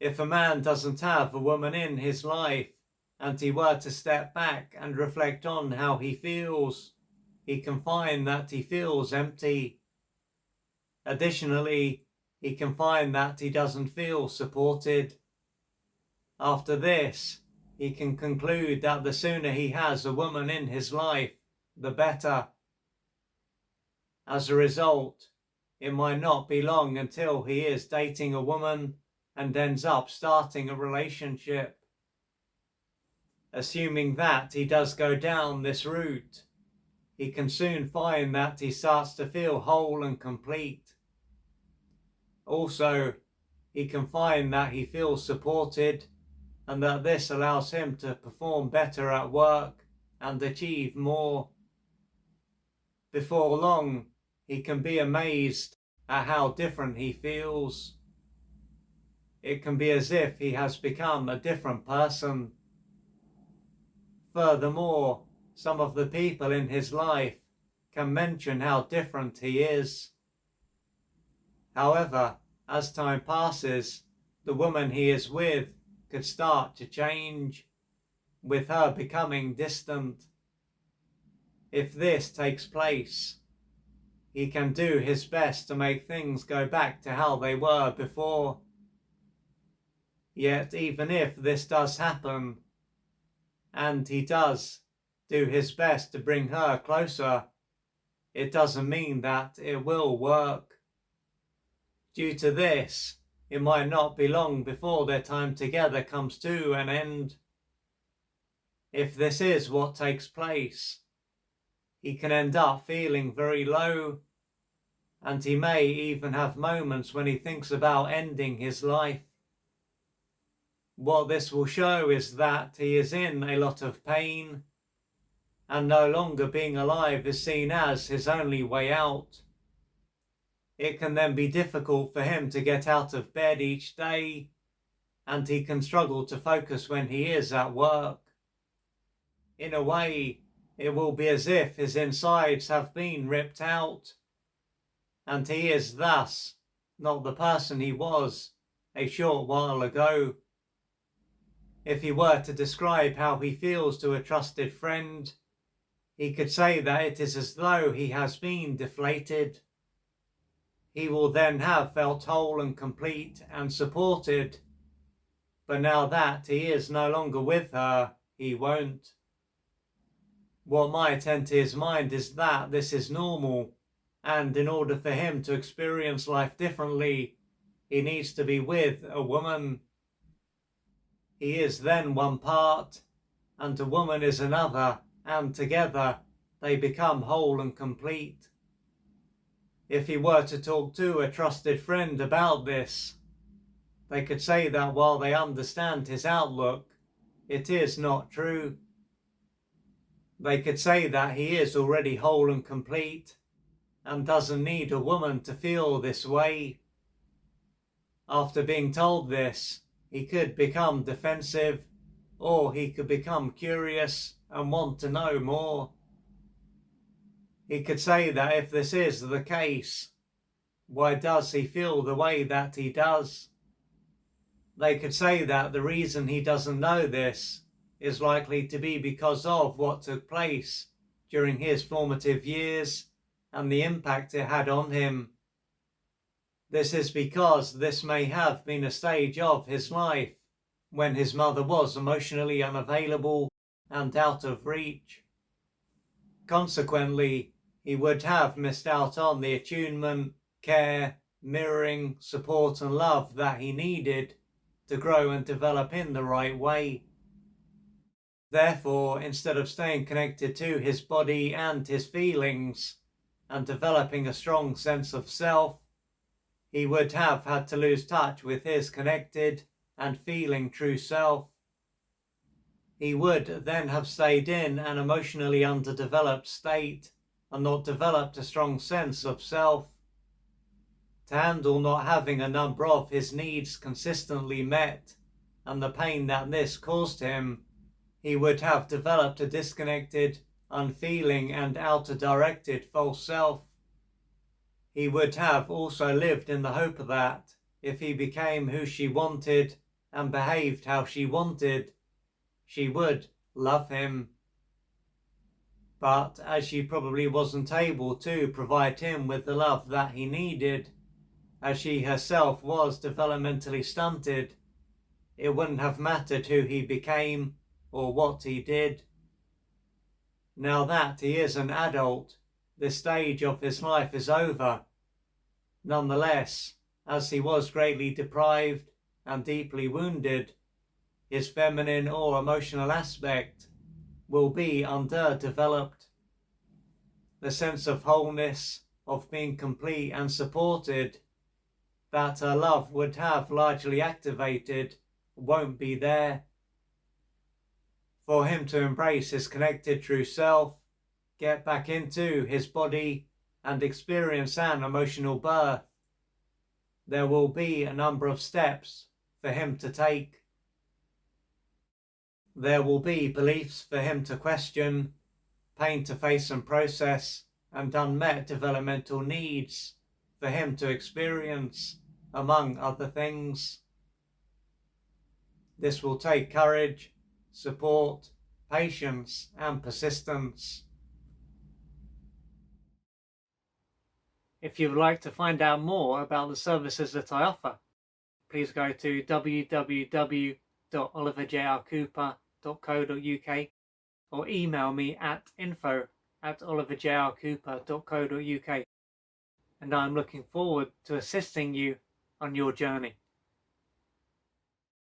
If a man doesn't have a woman in his life and he were to step back and reflect on how he feels, he can find that he feels empty. Additionally, he can find that he doesn't feel supported. After this, he can conclude that the sooner he has a woman in his life, the better. As a result, it might not be long until he is dating a woman and ends up starting a relationship. Assuming that he does go down this route, he can soon find that he starts to feel whole and complete. Also, he can find that he feels supported and that this allows him to perform better at work and achieve more. Before long, he can be amazed at how different he feels. It can be as if he has become a different person. Furthermore, some of the people in his life can mention how different he is. However, as time passes, the woman he is with could start to change, with her becoming distant. If this takes place, he can do his best to make things go back to how they were before. Yet even if this does happen, and he does do his best to bring her closer, it doesn't mean that it will work. Due to this, it might not be long before their time together comes to an end. If this is what takes place, he can end up feeling very low, and he may even have moments when he thinks about ending his life. What this will show is that he is in a lot of pain, and no longer being alive is seen as his only way out. It can then be difficult for him to get out of bed each day, and he can struggle to focus when he is at work. In a way, it will be as if his insides have been ripped out, and he is thus not the person he was a short while ago. If he were to describe how he feels to a trusted friend, he could say that it is as though he has been deflated. He will then have felt whole and complete and supported, but now that he is no longer with her, he won't. What might enter his mind is that this is normal, and in order for him to experience life differently, he needs to be with a woman. He is then one part, and a woman is another, and together they become whole and complete. If he were to talk to a trusted friend about this, they could say that while they understand his outlook, it is not true. They could say that he is already whole and complete and doesn't need a woman to feel this way. After being told this, he could become defensive, or he could become curious and want to know more. He could say that if this is the case, why does he feel the way that he does? They could say that the reason he doesn't know this is likely to be because of what took place during his formative years and the impact it had on him. This is because this may have been a stage of his life when his mother was emotionally unavailable and out of reach. Consequently, he would have missed out on the attunement, care, mirroring, support and love that he needed to grow and develop in the right way. Therefore, instead of staying connected to his body and his feelings and developing a strong sense of self, he would have had to lose touch with his connected and feeling true self. He would then have stayed in an emotionally underdeveloped state and not developed a strong sense of self. To handle not having a number of his needs consistently met and the pain that this caused him, he would have developed a disconnected, unfeeling and outer-directed false self. He would have also lived in the hope that, if he became who she wanted, and behaved how she wanted, she would love him. But as she probably wasn't able to provide him with the love that he needed, as she herself was developmentally stunted, it wouldn't have mattered who he became or what he did. Now that he is an adult, this stage of his life is over. Nonetheless, as he was greatly deprived and deeply wounded, his feminine or emotional aspect will be underdeveloped. The sense of wholeness, of being complete and supported, that her love would have largely activated, won't be there. For him to embrace his connected true self, get back into his body and experience an emotional birth, there will be a number of steps for him to take. There will be beliefs for him to question, pain to face and process, and unmet developmental needs for him to experience, among other things. This will take courage, support, patience, and persistence. If you would like to find out more about the services that I offer, please go to www.oliverjrcooper.co.uk or email me at info@oliverjrcooper.co.uk, and I'm looking forward to assisting you on your journey.